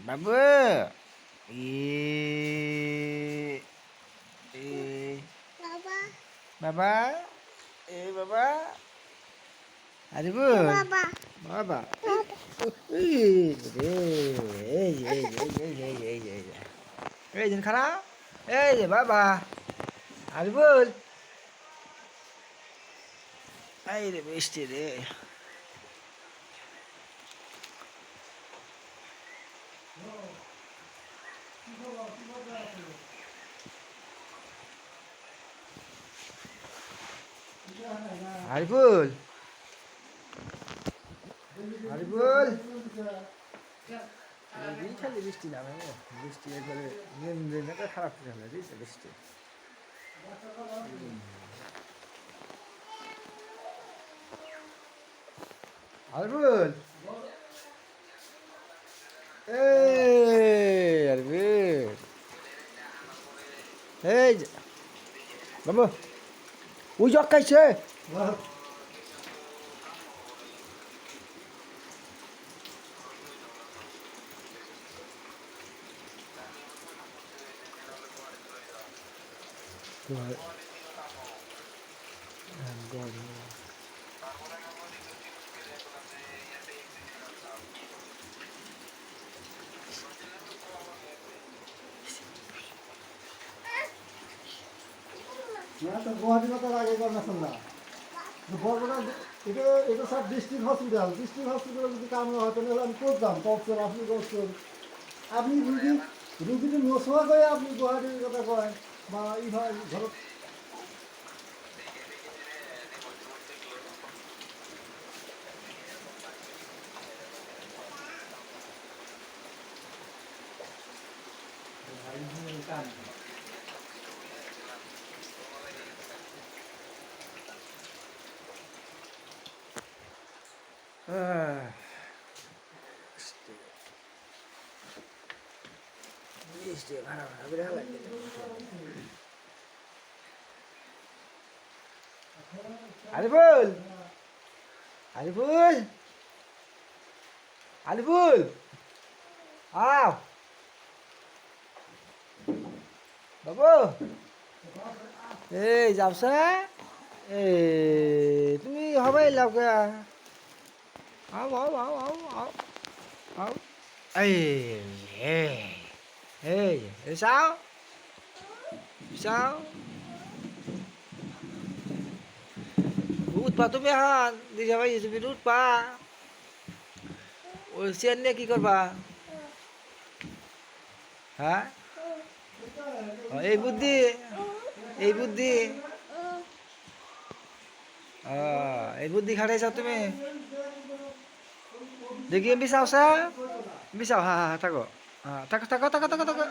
বাবু ই এ বাবা বাবা বাবা আরিফুল বাবা বাবা এই রে এই যে খারাপ এই যে বাবা আরিফুল এই রে বৃষ্টি রে আরিফুল আরিফুল খালি বৃষ্টি নামে বৃষ্টি একবারে দিনটা খারাপ করে ফেলে দিয়েছে বৃষ্টি আরিফুল এই আরিফুল এই যে বাবু ওই জগ খাইছে গুয়াহাটি কথা আগে করনা শুনলাম বরগুনা এটা এটা সব ডিস্ট্রিক্ট হসপিটাল যদি কাম না হতো নাহলে আমি করতাম কক্সর আপনি করছেন আপনি রুগীকে নসোয়া করে আপনি গুয়াহাটির কথা কয় বা ই হয় ধরো বৃষ্টি ভাড়া ভাড়া বিড়া লাগে আরিফুল আরিফুল আরিফুল আও বাবু এই যাবছা এই তুমি হবাই লাগ আও আও আও আও আও আও এই এই sao sao উঠ পা তুমি হান দি যাবাই তুমি উঠ পা ওই চেন নিয়ে কি করবা হ্যাঁ এই বুদ্ধি এই বুদ্ধি খাটাইছ তুমি দেখি এমবি চাওছা এমবি চাও হা হা থাকো থাকো থাকো থাকো থাকো থাকো